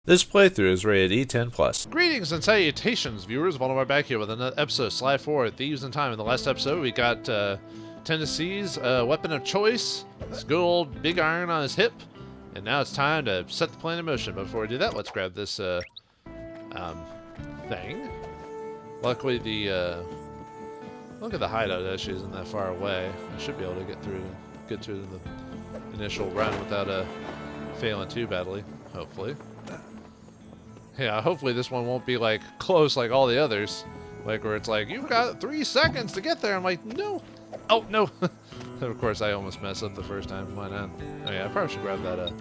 This playthrough is rated E10+. Greetings and salutations, viewers. Vauldemare back here with another episode of Sly 4, Thieves in Time. In the last episode, we got Tennessee's weapon of choice, this good old big iron on his hip, and now it's time to set the plan in motion. But before we do that, let's grab this thing. Luckily, look at the hideout actually isn't that far away. I should be able to get through the initial run without failing too badly. Hopefully. Yeah, hopefully this one won't be like close like all the others, like where it's like you've got 3 seconds to get there. I'm like, no, oh no. Of course, I almost messed up the first time. Why not? Oh yeah, I probably should grab that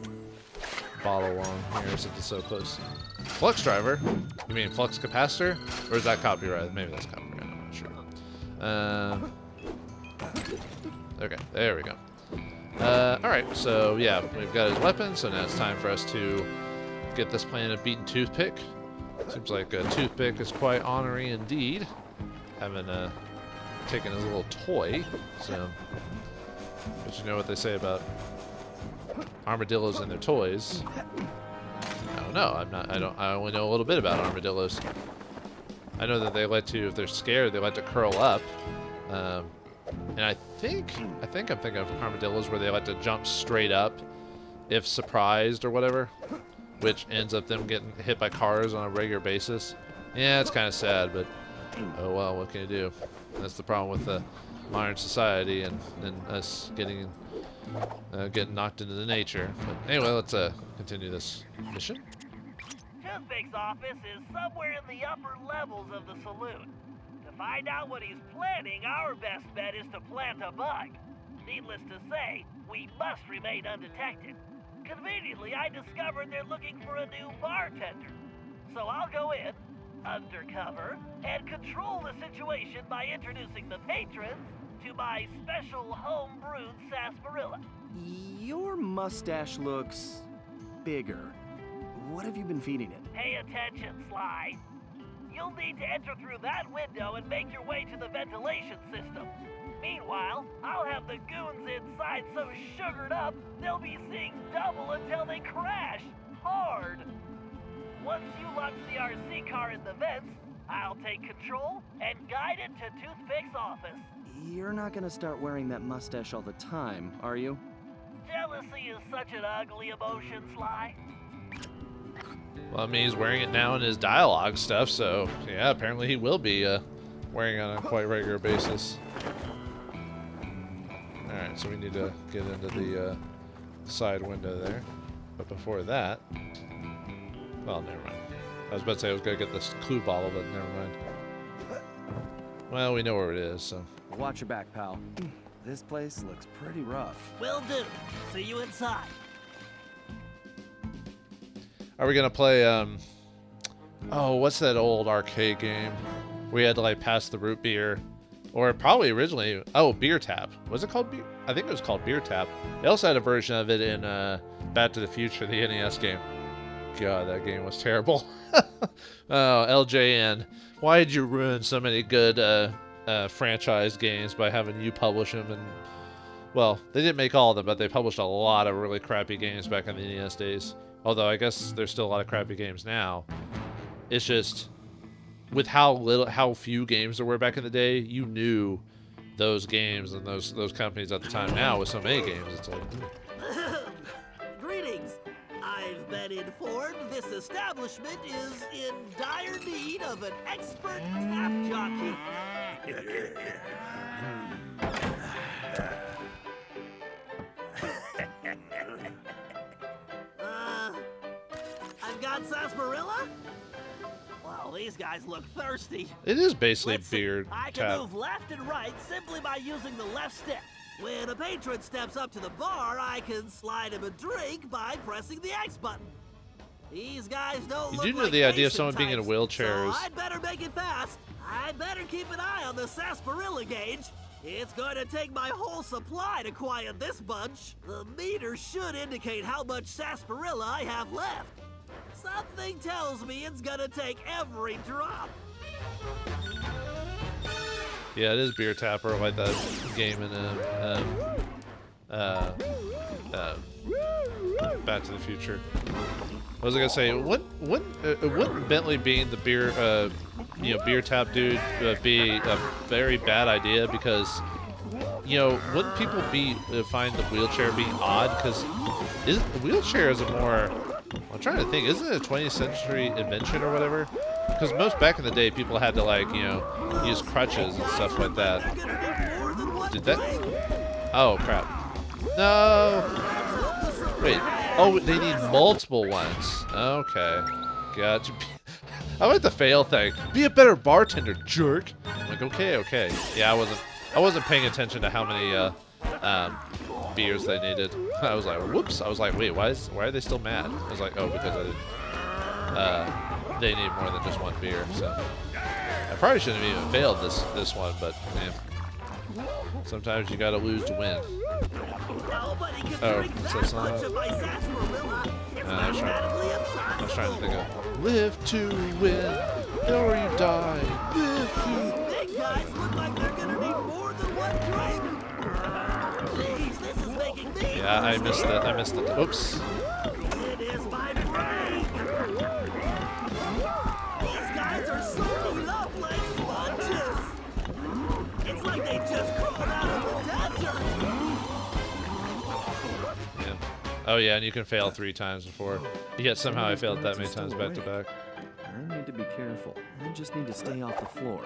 bottle along here since it's so close. Flux driver? You mean flux capacitor? Or is that copyrighted? Maybe that's copyrighted. I'm not sure. Okay, there we go. All right, so yeah, we've got his weapon. So now it's time for us to get this plan of beating Toothpick. Seems like Toothpick is quite honorary indeed, having taken his little toy. So, but you know what they say about armadillos and their toys. I don't know. I only know a little bit about armadillos. I know that they like to, if they're scared, they like to curl up. And I think I'm thinking of armadillos where they like to jump straight up if surprised or whatever, which ends up them getting hit by cars on a regular basis. Yeah, it's kind of sad, but oh well, what can you do? That's the problem with the modern society and us getting knocked into the nature. But anyway, let's continue this mission. Toothpick's office is somewhere in the upper levels of the saloon. To find out what he's planning, our best bet is to plant a bug. Needless to say, we must remain undetected. Conveniently, I discovered they're looking for a new bartender. So I'll go in, undercover, and control the situation by introducing the patrons to my special home-brewed sarsaparilla. Your mustache looks bigger. What have you been feeding it? Pay attention, Sly. You'll need to enter through that window and make your way to the ventilation system. Meanwhile, I'll have the goons inside so sugared up, they'll be seeing double until they crash hard. Once you launch the RC car in the vents, I'll take control and guide it to Toothpick's office. You're not gonna start wearing that mustache all the time, are you? Jealousy is such an ugly emotion, Sly. Well, I mean, he's wearing it now in his dialogue stuff, so yeah, apparently he will be wearing it on a quite regular basis. Alright, so we need to get into the side window there. But before that, well, never mind. I was about to say I was going to get this clue bottle, but never mind. Well, we know where it is, so. Watch your back, pal. This place looks pretty rough. Will do. See you inside. Are we going to play, oh, what's that old arcade game? We had to, like, pass the root beer. Or probably originally, oh, Beer Tap. Was it called Beer? I think it was called Beer Tap. They also had a version of it in Back to the Future, the NES game. God, that game was terrible. Oh, LJN. Why did you ruin so many good franchise games by having you publish them? And well, they didn't make all of them, but they published a lot of really crappy games back in the NES days. Although I guess there's still a lot of crappy games now. It's just, with how few games there were back in the day, you knew those games and those companies at the time. Now with so many games, it's like. Greetings. I've been informed this establishment is in dire need of an expert tap jockey. I've got sarsaparilla. Well, these guys look thirsty. It is basically Let's see. Beer I Tap. can move left and right simply by using the left stick. When a patron steps up to the bar, I can slide him a drink by pressing the X button. These guys don't look You do know like the idea of patient someone being in a types, wheelchair so is. I'd better make it fast. I'd better keep an eye on the sarsaparilla gauge. It's going to take my whole supply to quiet this bunch. The meter should indicate how much sarsaparilla I have left. Something tells me it's gonna take every drop. Yeah, it is Beer Tapper, like that game in Back to the Future. What was I gonna say? Wouldn't Bentley being the beer tap dude be a very bad idea? Because, wouldn't people find the wheelchair being odd? Because the wheelchair is a more, I'm trying to think, isn't it a 20th century invention or whatever? Because most back in the day, people had to use crutches and stuff like that. Did that? Oh crap! No. Wait. Oh, they need multiple ones. Okay. Gotcha. I like the fail thing. Be a better bartender, jerk. I'm like, okay. Yeah, I wasn't paying attention to how many beers they needed. I was like, whoops. I was like, wait, why are they still mad? I was like, oh, because I didn't. They need more than just one beer. So I probably shouldn't have even failed this one, but man, sometimes you gotta lose to win. Oh, so it's not. I was trying to think of live to win, or you die. Live to. Big guys look like they're gonna need more than one drink. Jeez, this is making me. Yeah, I missed it. Oops. It is my break. These guys are soaking up like sponges. It's like they just crawled out of the desert. Oh yeah, and you can fail 3 times before. Yet somehow I failed that many times back to back. I need to be careful. I just need to stay off the floor.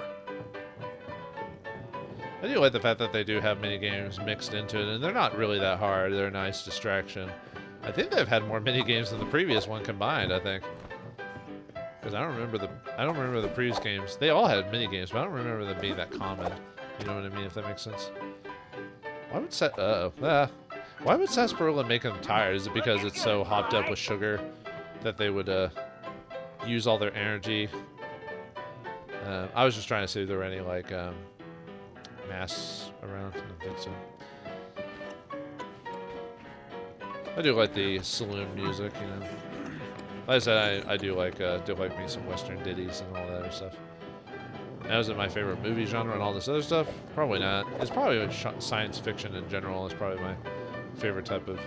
I do like the fact that they do have mini games mixed into it, and they're not really that hard. They're a nice distraction. I think they've had more mini games than the previous one combined. I think, because I don't remember the previous games. They all had mini games, but I don't remember them being that common. You know what I mean? If that makes sense. Why would Sarsaparilla make them tired? Is it because it's so hopped up with sugar that they would use all their energy? I was just trying to see if there were any masks around. I don't think so. I do like the saloon music, Like I said, I do like me some Western ditties and all that other stuff. Now, is it my favorite movie genre and all this other stuff? Probably not. It's probably science fiction in general. Is probably my favorite type of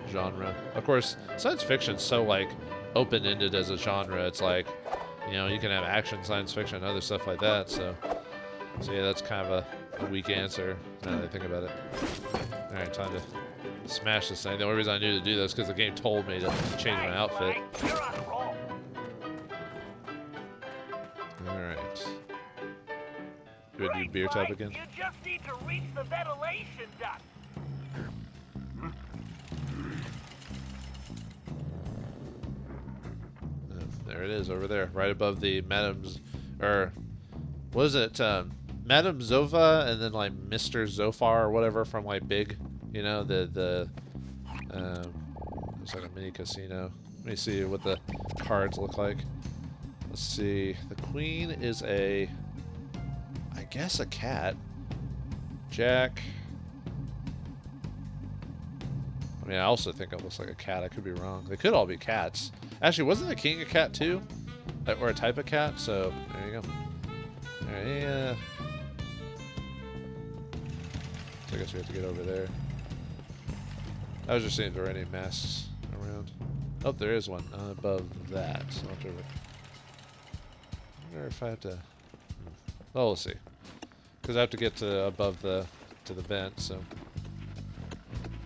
genre. Of course, science fiction's so open-ended as a genre. It's like, you can have action, science fiction, and other stuff like that. So yeah, that's kind of a weak answer now that I think about it. All right, time to smash this thing. The only reason I knew to do this because the game told me to change my outfit. All right. Do I do beer tap again? You just need to reach the ventilation duct. There it is, over there, right above the Madam's, or what is it? Madame Zova, and then Mr. Zofar or whatever from Big, the it's like a mini casino. Let me see what the cards look like. Let's see. The queen is I guess a cat. Jack. I mean, I also think it looks like a cat. I could be wrong. They could all be cats. Actually, wasn't the king a cat too? Or a type of cat? So, there you go. Alright, yeah. So I guess we have to get over there. I was just seeing if there were any masks around. Oh, there is one above that. So I'll have to... I wonder if I have to... Oh, we'll see. Because I have to get to above the vent, so...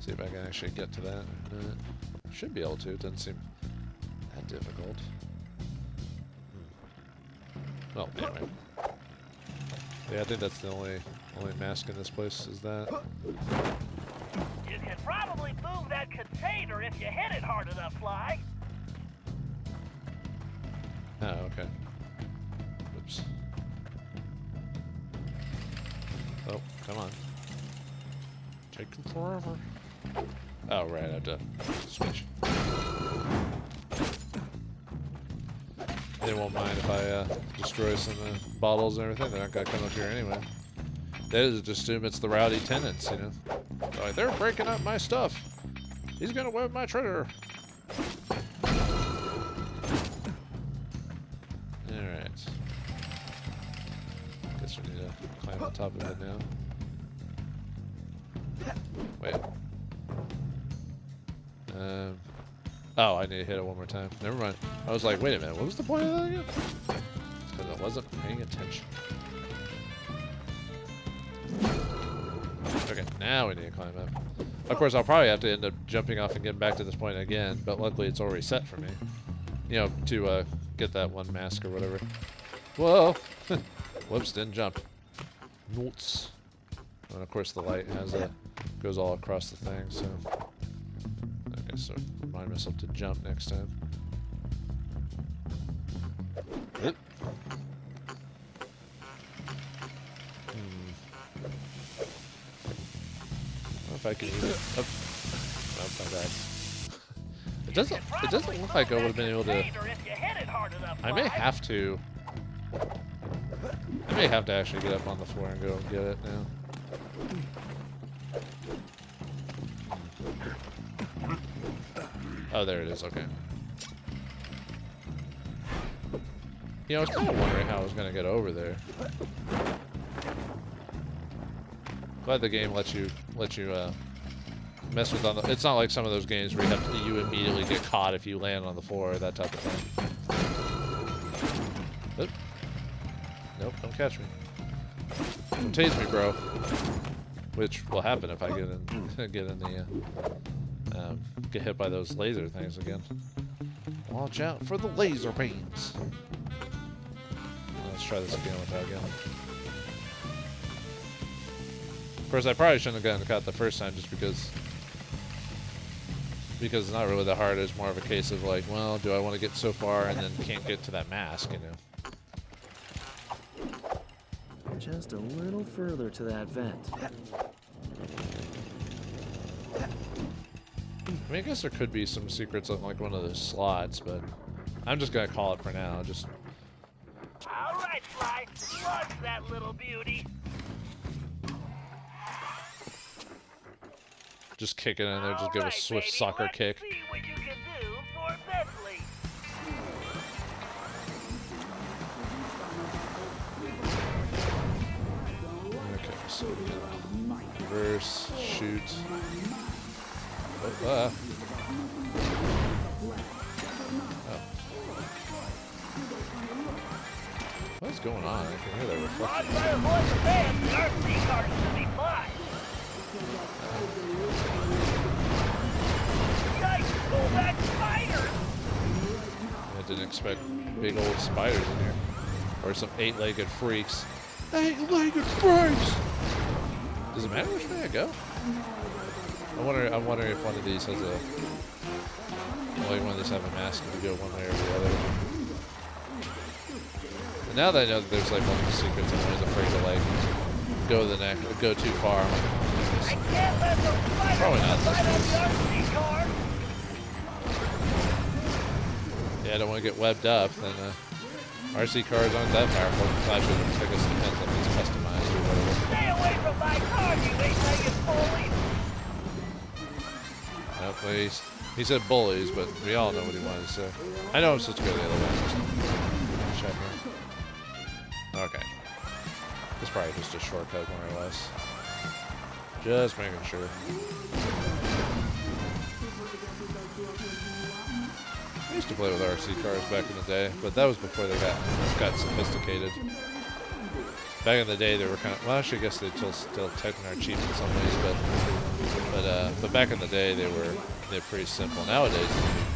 See if I can actually get to that. Should be able to. It doesn't seem that difficult. Well, anyway. Yeah, I think that's the only mask in this place is that. You can probably move that container if you hit it hard enough, Sly. Oh, okay. Oops. Oh, come on. Taking forever. Oh, right, I have to switch. They won't mind if I destroy some bottles and everything. They're not going to come up here anyway. They just assume it's the rowdy tenants, Like, they're breaking up my stuff. He's going to web my treasure. Alright. Guess we need to climb on top of it now. Wait. Oh, I need to hit it one more time. Never mind. I was like, wait a minute, what was the point of that again? It's because I wasn't paying attention. Okay, now we need to climb up. Of course, I'll probably have to end up jumping off and getting back to this point again, but luckily it's already set for me. You know, to get that one mask or whatever. Whoa! Whoops, didn't jump. Notes. And of course the light has a goes all across the thing, so. Okay, so remind myself to jump next time. Oop. If I can even. Oh, my bad. It doesn't look like I would have been able to. I may have to. I may have to actually get up on the floor and go and get it now. Oh, there it is. Okay. You know, I was kind of wondering how I was going to get over there. Glad the game lets you mess with on the. It's not like some of those games where you immediately get caught if you land on the floor or that type of thing. Oop. Nope, don't catch me. Don't tase me, bro. Which will happen if I get hit by those laser things again. Watch out for the laser beams. Let's try this again without getting. Of course, I probably shouldn't have gotten caught the first time just because it's not really that hard. It's more of a case of like, well, do I want to get so far and then can't get to that mask, you know? Just a little further to that vent. I mean, I guess there could be some secrets on like one of those slots, but I'm just gonna call it for now. Just. All right, Sly, launch that little beauty. Just kick it in there. Just give a swift soccer kick. See what you can do for Bentley. Okay, so reverse, shoot. Oh. What's going on? I can hear that reflection. By the voice of fans, the RC cars should be fine. Yikes, go back spiders! I didn't expect big old spiders in here. Or some 8-legged freaks. 8-legged freaks! Does it matter which way I go? I'm wondering if one of these has a. Like one of these have a mask to go one way or the other. And now that I know that there's like one of the secrets, I'm always afraid to like go too far. I'm like, I can't let those spiders probably not ride on this the RC car. Yeah, I don't want to get webbed up. Then RC cars aren't that powerful. Actually, I guess it depends if it's customized or whatever. Stay away from my car, you 8-legged bully! No, please. He said bullies, but we all know what he wanted to say. I know I'm supposed to go the other way. Just check here. Okay. It's probably just a shortcut, more or less. Just making sure. I used to play with RC cars back in the day, but that was before they got sophisticated. Back in the day, they were kind of, well, actually, I guess they still technically are cheap in some ways, but back in the day, they're pretty simple. Nowadays,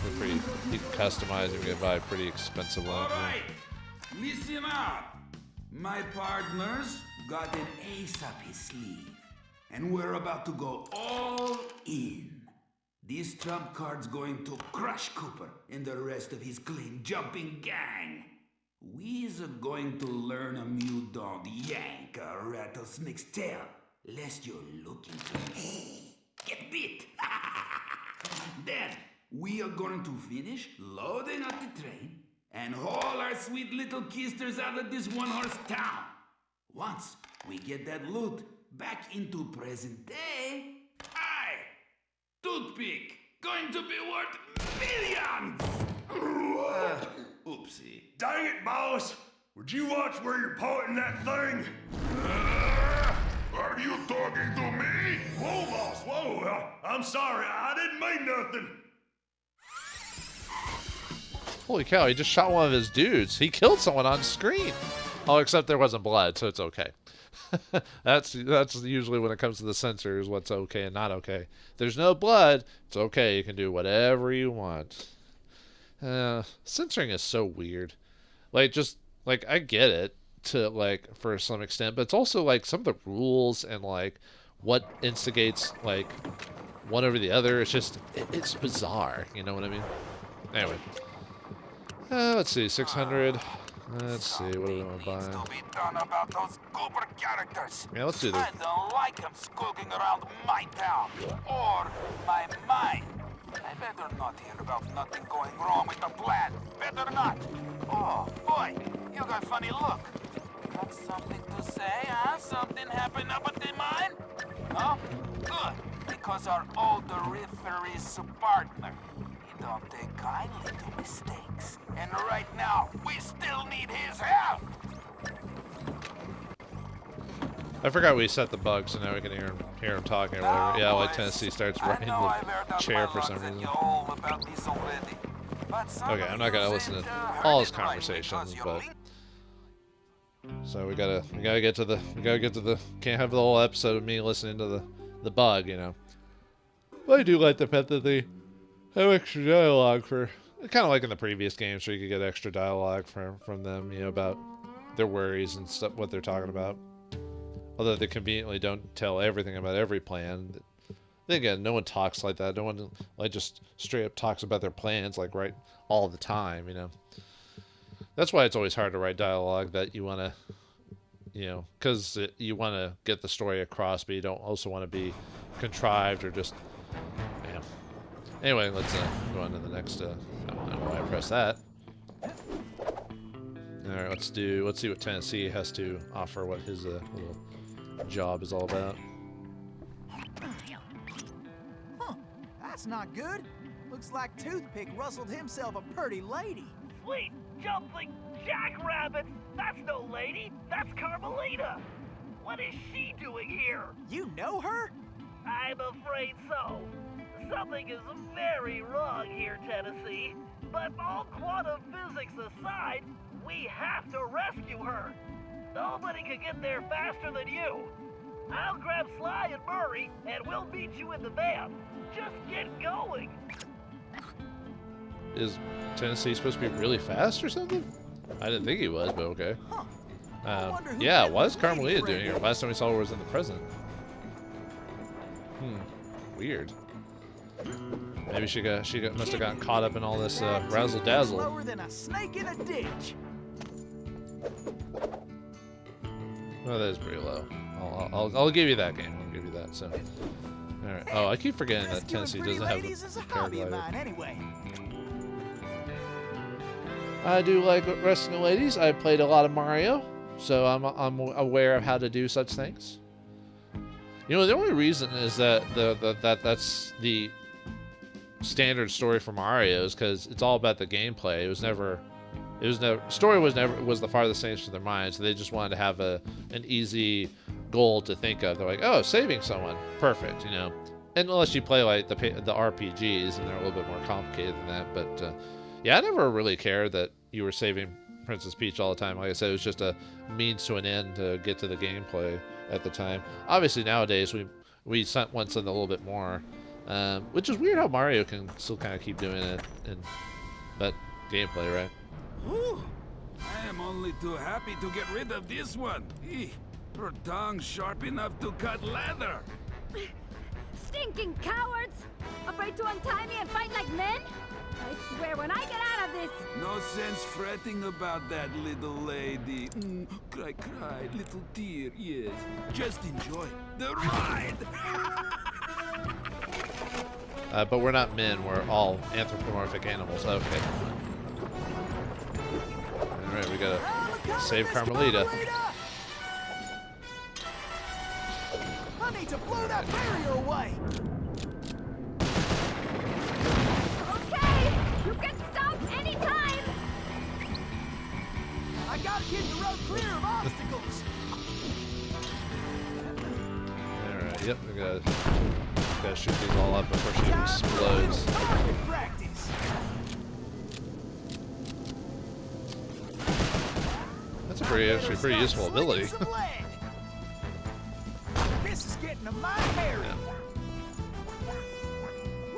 they're pretty, you can customize and you can buy a pretty expensive one. All right, listen up. My partner's got an ace up his sleeve, and we're about to go all in. This trump card's going to crush Cooper and the rest of his claim-jumping gang. We's going to learn a you don't yank a rattlesnake's tail, lest you're looking to get bit. Then, we are going to finish loading up the train and haul our sweet little kisters out of this one-horse town. Once we get that loot back into present day, Toothpick, going to be worth millions! Oopsie. Dang it, boss! Would you watch where you're pointing that thing? Are you talking to me? Whoa, boss, whoa! I'm sorry, I didn't mean nothing. Holy cow, he just shot one of his dudes. He killed someone on screen. Oh, except there wasn't blood, so it's okay. That's usually when it comes to the censors, what's okay and not okay. If there's no blood, it's okay. You can do whatever you want. Censoring is so weird. Like, just, like, I get it to, like, for some extent, but it's also, like, some of the rules and, like, what instigates, like, one over the other. It's just, it's bizarre. You know what I mean? Anyway. Let's see, 600. Let's see, what do we want to buy? To be done about those Cooper characters. Yeah, let's do this. I don't like them skulking around my town or my mind. I better not hear about nothing going wrong with the plan. Better not. Oh, boy, you got a funny look. Got something to say, huh? Something happened up at the mine? No? Good, because our older referee's partner. He don't take kindly to mistakes. And right now, we still need his help. I forgot we set the bug, so now we can hear him talking or whatever. Yeah, like Tennessee starts riding the chair for some reason. Okay, I'm not gonna listen to all his conversations, but so we gotta get to the can't have the whole episode of me listening to the bug, you know. But I do like the fact that they have extra dialogue for kind of like in the previous games, where you could get extra dialogue from them, you know, about their worries and stuff, what they're talking about. Although they conveniently don't tell everything about every plan. Then again, no one talks like that. No one like just straight up talks about their plans like right all the time, you know. That's why it's always hard to write dialogue that you want to, you know, because you want to get the story across, but you don't also want to be contrived or just, you know. Anyway, let's go on to the next. I don't know why I pressed that. All right, let's see what Tennessee has to offer. What his little job is all about. Huh, that's not good. Looks like Toothpick rustled himself a pretty lady. Sweet jumping jackrabbits! That's no lady, that's Carmelita! What is she doing here? You know her? I'm afraid so. Something is very wrong here, Tennessee. But all quantum physics aside, we have to rescue her. Nobody can get there faster than you. I'll grab Sly and Murray, and we'll meet you in the van. Just get going. Is Tennessee supposed to be really fast or something? I didn't think he was, but okay. Yeah, what is Carmelita doing here? Last time we saw her was in the present. Weird. Maybe she must have gotten caught up in all this razzle dazzle. Slower than a snake in a ditch. Oh, that is pretty low. I'll give you that game. I'll give you that. So, all right. Oh, I keep forgetting that Tennessee doesn't have a paraglider. Anyway. I do like rescuing ladies. I played a lot of Mario, so I'm aware of how to do such things. You know, the only reason is that that's the standard story for Mario is because it's all about the gameplay. Story was the farthest thing from their minds. So they just wanted to have an easy goal to think of. They're like, oh, saving someone, perfect, you know. And unless you play like the RPGs, and they're a little bit more complicated than that. But yeah, I never really cared that you were saving Princess Peach all the time. Like I said, it was just a means to an end to get to the gameplay at the time. Obviously nowadays we want something a little bit more, which is weird how Mario can still kind of keep doing it in that gameplay, right? Whew. I am only too happy to get rid of this one. Her tongue's sharp enough to cut leather. Stinking cowards! Afraid to untie me and fight like men? I swear when I get out of this... No sense fretting about that, little lady. Cry, cry, little dear, yes. Just enjoy the ride. But we're not men, we're all anthropomorphic animals. Okay. Alright, we gotta save Carmelita. I need to blow that barrier away. Okay, you can stop anytime. I gotta keep the road clear of obstacles. Alright, yep, we gotta shoot these all up before she explodes. Practice. That's a actually pretty useful ability. This is getting to my area.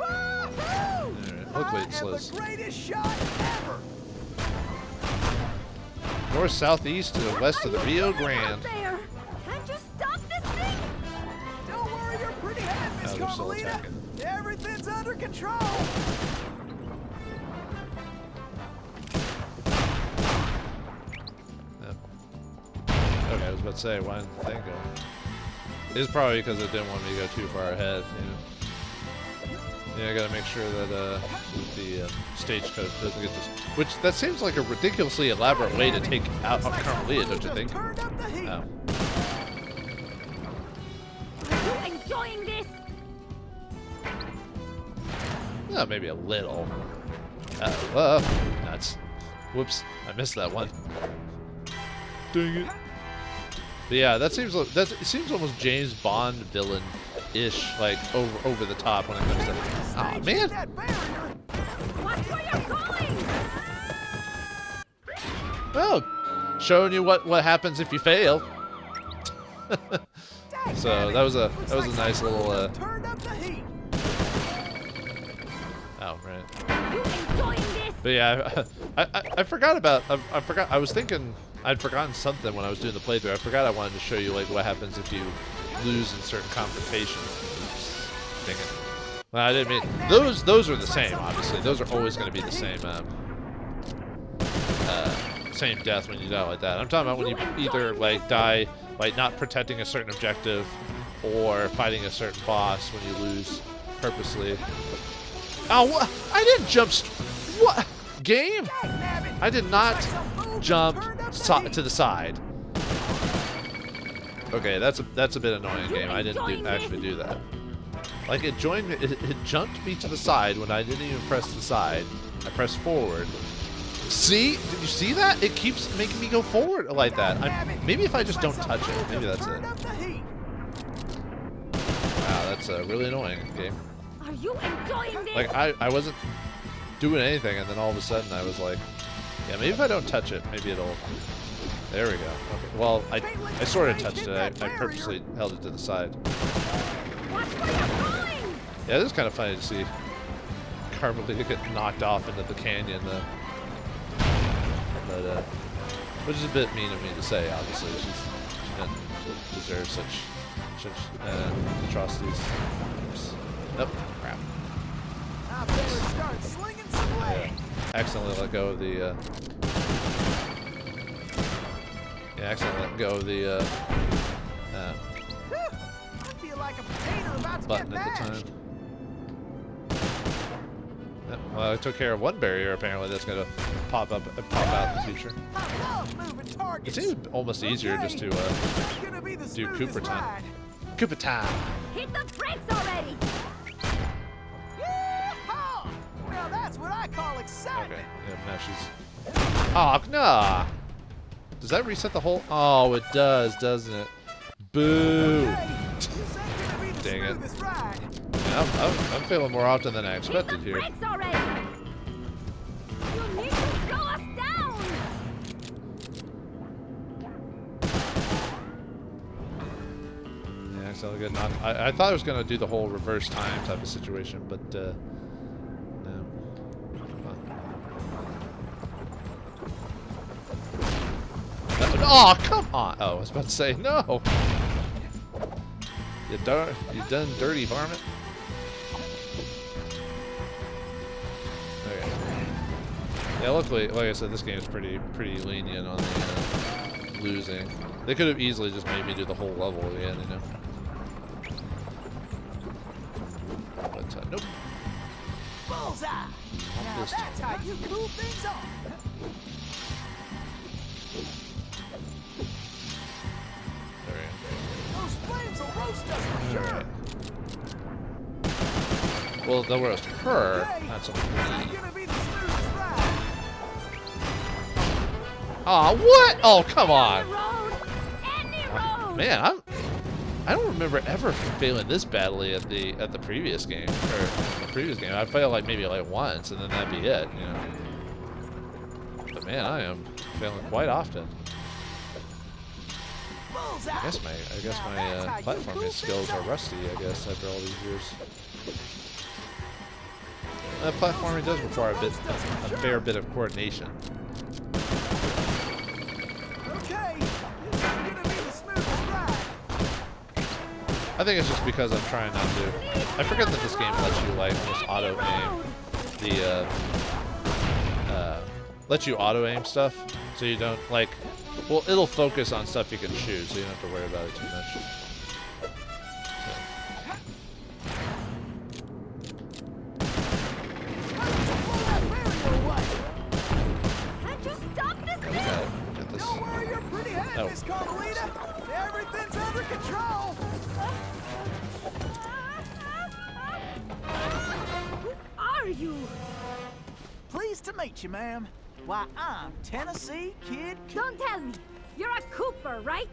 Alright, hopefully it slows. The greatest shot ever. North, southeast, to the west of the Rio Grande. There. Can't you stop this thing? Don't worry your pretty head, Miss Oh, they're still Carmelita. attacking. Everything's under control. Okay, I was about to say, why didn't the thing go? It's probably because it didn't want me to go too far ahead, you know. Yeah, I gotta make sure that the stagecoach doesn't get this. Which, that seems like a ridiculously elaborate way to take out Carmelita, don't you think? Turned up the heat. Oh. Are you enjoying this? Oh, maybe a little. Nuts. Whoops, I missed that one. Dang it. But yeah, that seems almost James Bond villain-ish, like over the top when it comes to. Aw, man. Watch where you're going! Oh, showing you what happens if you fail. So that was a nice little. Turned up the heat. Oh right. You enjoying this? But yeah, I forgot about. I forgot. I was thinking I'd forgotten something when I was doing the playthrough. I forgot I wanted to show you like what happens if you lose in certain confrontations. Oops. Dang it. Well, I didn't mean those are the same. Obviously, those are always going to be the same. Same death when you die like that. I'm talking about when you either like die like not protecting a certain objective or fighting a certain boss when you lose purposely. Oh, what? I didn't jump. What game? I did not jump to the side. Okay, that's a bit annoying game. I didn't actually do that. Like it joined me. It jumped me to the side when I didn't even press the side. I pressed forward. See? Did you see that? It keeps making me go forward like that. Maybe if I just don't touch it. Maybe that's it. Wow, that's really annoying game. Are you enjoying this? Like I wasn't doing anything, and then all of a sudden I was like, yeah, maybe if I don't touch it, maybe it'll. There we go. Okay. Well, I sort of touched it. I purposely held it to the side. Watch where you're going! Yeah, it is kind of funny to see Carmelita get knocked off into the canyon, but which is a bit mean of me to say. Obviously, she doesn't deserve such atrocities. Oops. Nope. Crap. I better start slinging some legs. Accidentally let go of the. Accidentally let go of the. I feel like a potato about to Button get at the mashed. time. Yep, well, I took care of one barrier apparently that's gonna pop out in the future. I love moving It targets. seems almost easier just to It's gonna be the do smoothest Cooper time. ride. Cooper time. Hit the brakes already! Yeehaw! Well, that's what I call excitement. Okay. Yeah, now she's. Oh nah. Does that reset the whole? Oh, it does, doesn't it? Boo. Hey, this ain't gonna be the Dang it. smoothest ride. Yeah, I'm failing more often than I Hit expected the here. brakes already! You need to slow us down! Yeah, accidentally get knocked. I thought I was gonna do the whole reverse time type of situation, but no. Oh, come on! Oh, I was about to say no. You done dirty varmint. Okay. Yeah, luckily, like I said, this game is pretty lenient on the losing. They could have easily just made me do the whole level again, you know. But nope. Bullseye. Now Just- that's how you cool things off. There Those flames will roast us for we go. sure. Alright. Well, they'll roast her, not so much It's me. gonna be the smoothest ride. Aw, what? Oh, come on. Any road! Man, I don't remember ever failing this badly at the previous game. Or the previous game. I failed like maybe like once and then that'd be it, you know. But man, I am failing quite often. balls out. I guess my platforming skills are rusty, I guess, after all these years. Platforming does require a fair bit of coordination. Okay, this is gonna be the smoothest ride. I think it's just because I'm trying not to. I forget that this game lets you like just auto aim the lets you auto aim stuff, so you don't like. Well, it'll focus on stuff you can shoot, so you don't have to worry about it too much. Can't you stop this thing? Get this. Don't worry your pretty head, Oh. Miss Carmelita. Everything's under control. Who are you? Pleased to meet you, ma'am. Why, I'm Tennessee Kid. Don't tell me. You're a Cooper, right?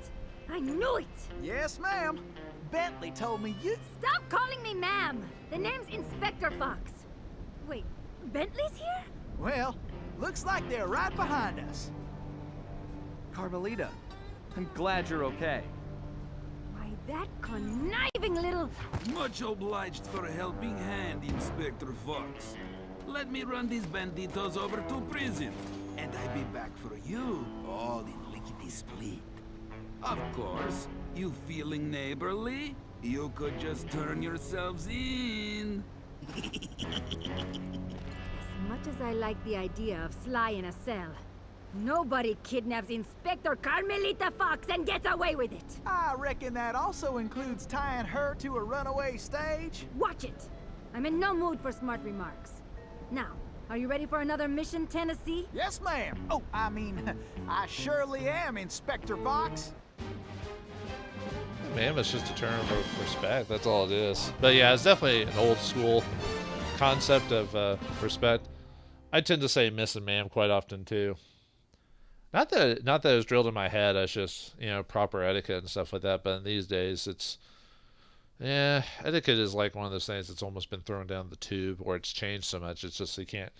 I knew it. Yes, ma'am. Bentley told me you... Stop calling me ma'am. The name's Inspector Fox. Wait, Bentley's here? Well, looks like they're right behind us. Carmelita, I'm glad you're okay. Why, that conniving little... Much obliged for a helping hand, Inspector Fox. Let me run these banditos over to prison, and I'll be back for you, all in lickety-split. Of course, you feeling neighborly? You could just turn yourselves in. As much as I like the idea of Sly in a cell, nobody kidnaps Inspector Carmelita Fox and gets away with it. I reckon that also includes tying her to a runaway stage. Watch it. I'm in no mood for smart remarks. Now, are you ready for another mission, Tennessee? Yes, ma'am. Oh, I mean, I surely am, Inspector Fox. Ma'am, it's just a term of respect. That's all it is. But yeah, it's definitely an old school concept of respect. I tend to say miss and ma'am quite often too. Not that it was drilled in my head. It's just, you know, proper etiquette and stuff like that. But in these days, it's etiquette is like one of those things that's almost been thrown down the tube, or it's changed so much. It's just you can't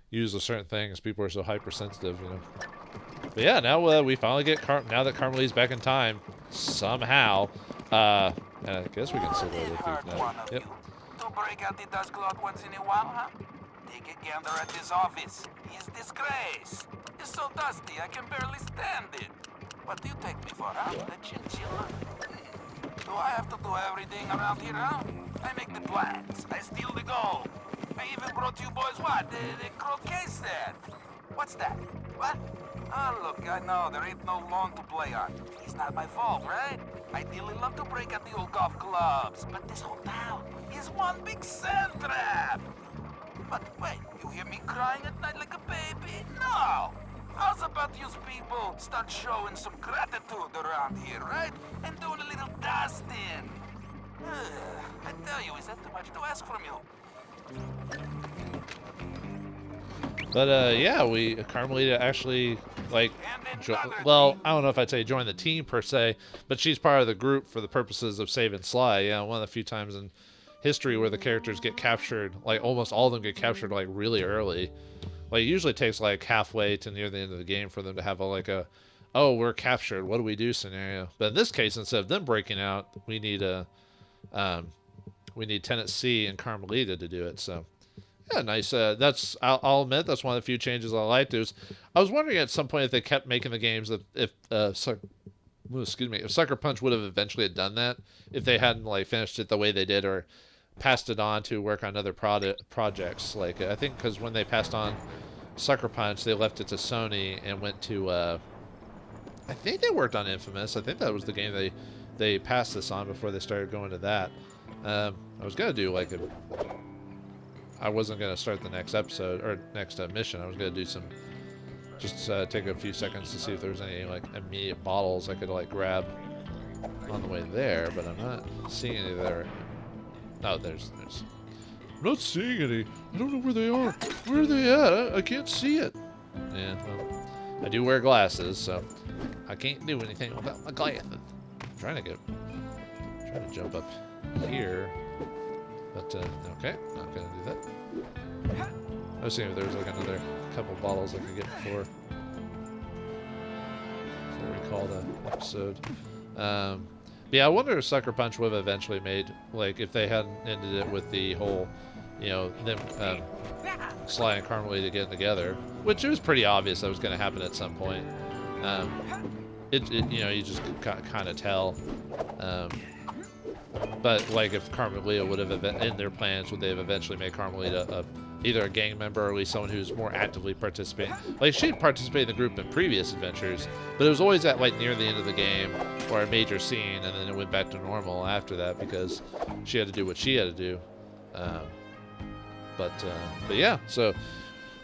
use a certain things. People are so hypersensitive, you know. But yeah, now we finally get now that Carmelita's back in time somehow. And I guess we can still go to the thief now. Yep. To break out the dust cloth once in a while, huh? Take a gander at this office. He's disgrace. It's so dusty, I can barely stand it. What do you take me for, huh? The chinchilla? Do I have to do everything around here, huh? I make the plans. I steal the gold. I even brought you boys what? The croquet set. What's that? What? Oh, look, I know there ain't no lawn to play on. It's not my fault, right? I really love to break out the old golf clubs, but this whole town is one big sand trap. But wait, you hear me crying at night like a baby? No! How's about you people start showing some gratitude around here, right? And doing a little dusting? I tell you, is that too much to ask from you? But yeah, Carmelita actually well, I don't know if I'd say join the team per se, but she's part of the group for the purposes of saving Sly. Yeah, one of the few times in history where the characters get captured, like almost all of them get captured like really early. Like it usually takes like halfway to near the end of the game for them to have oh, we're captured, what do we do scenario. But in this case, instead of them breaking out, we need Tennessee and Carmelita to do it. So yeah, nice. I'll admit that's one of the few changes I liked. I was wondering at some point if they kept making the games that if Sucker Punch would have eventually done that if they hadn't like finished it the way they did or passed it on to work on other projects. Like I think because when they passed on Sucker Punch, they left it to Sony and went to I think they worked on Infamous. I think that was the game they passed this on before they started going to that. I was gonna do like I wasn't gonna start the next episode or next mission. I was gonna do some take a few seconds to see if there was any like immediate bottles I could like grab on the way there, but I'm not seeing any there. No, there's I'm not seeing any. I don't know where they are. Where are they at? I can't see it. Yeah, well, I do wear glasses, so I can't do anything about my glasses. I'm trying to jump up here, but okay, not gonna do that. I was seeing if there was like another couple bottles I could get before. If I recall the episode. Yeah, I wonder if Sucker Punch would have eventually made, like, if they hadn't ended it with the whole, you know, them, Sly and Carmelita getting together, which it was pretty obvious that was going to happen at some point. You know, you just kind of tell. But, like, if Carmelita would have, in their plans, would they have eventually made Carmelita either a gang member or at least someone who's more actively participating? Like, she'd participate in the group in previous adventures, but it was always at, like, near the end of the game or a major scene, and then it went back to normal after that because she had to do what she had to do. But yeah, so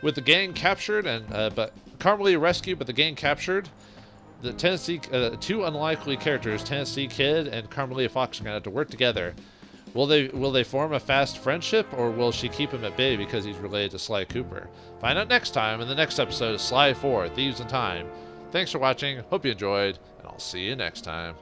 with the gang captured and but Carmelita rescued, but the gang captured, the Tennessee two unlikely characters, Tennessee Kid and Carmelita Fox, are gonna have to work together. Will they form a fast friendship, or will she keep him at bay because he's related to Sly Cooper? Find out next time in the next episode of Sly 4: Thieves in Time. Thanks for watching. Hope you enjoyed, and I'll see you next time.